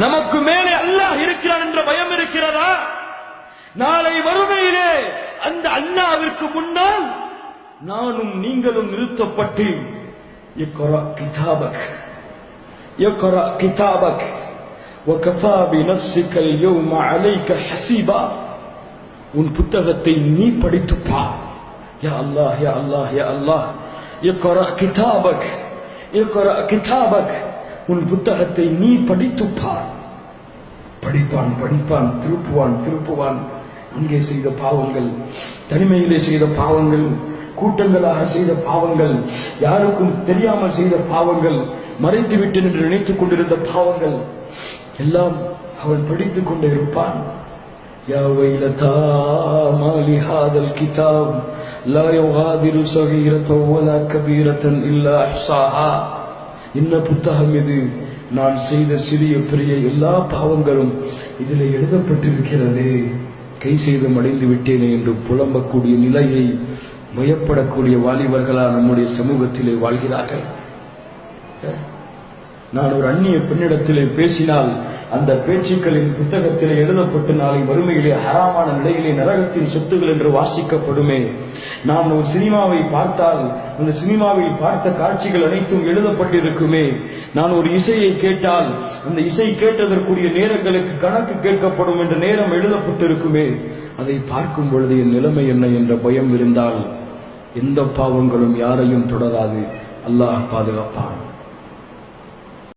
நமக்கு மேலே அல்லாஹ் இருக்கிறான் என்ற பயம் இருக்கிறதா? நாளை மறுமையிலே அந்த அல்லாஹ்விற்கு முன்னால் நானும் நீங்களும் நிறுத்தப்பட்டு இக்ரா கிதாபக் இக்ரா கிதாபக் வகஃபா பினஃப்ஸிக அல்-யௌம அலைக ஹஸீபா, உன் புத்தகத்தை நீ படித்துப் பார். யா அல்லாஹ் யா அல்லாஹ் யா அல்லாஹ், இக்ரா கிதாபக் இக்ரா கிதாபக், உன் புத்தகத்தை நீ படித்துப் பார். படிப்பான் படிப்பான், திருப்புவான் திருப்புவான். அங்கே செய்த பாவங்கள், தனிமையிலே செய்த பாவங்கள், கூட்டங்களாக செய்த பாவங்கள், யாருக்கும் தெரியாமல் செய்த பாவங்கள், மறைத்து விட்டேன் என்று நினைத்துக் கொண்டிருந்த பாவங்கள் எல்லாம் அவன் படித்துக் கொண்டே இருப்பான். யா வைலதா மா லிஹாதல் கிதாப் லா யுகாதிரு ஸகீரத்தன் வலா கபீரத்தன் இல்லா அஹ்ஸாஹா, என்ன புத்தகம் இது, நான் செய்த சிறிய பெரிய எல்லா பாவங்களும் இதில் எழுதப்பட்டிருக்கிறது, கை செய்து அடைந்து விட்டேனே என்று புலம்பக்கூடிய நிலையை பயப்படக்கூடிய வாலிபர்களா நம்முடைய சமூகத்திலே வாழ்கிறார்கள். நான் ஒரு அந்நிய பெண்ணிடத்திலே பேசினால் அந்த பேச்சுக்களின் புத்தகத்திலே எழுதப்பட்டு நாளை வறுமையிலே ஹராமான நிலையிலே நரகத்தின் சொத்துகள் என்று வாசிக்கப்படுமே. நான் ஒரு சினிமாவை பார்த்தால் அந்த சினிமாவில் பார்த்த காட்சிகள் அனைத்தும் எழுதப்பட்டிருக்குமே. நான் ஒரு இசையை கேட்டால் அந்த இசை கேட்டதற்குரிய நேரங்களுக்கு கணக்கு கேட்கப்படும் என்ற நேரம் எழுதப்பட்டிருக்குமே. அதை பார்க்கும் பொழுது என் நிலைமை என்ன என்ற பயம் இருந்தால் எந்த பாவங்களும் யாரையும் தொடராது. அல்லாஹ் பாதுகாப்பான்.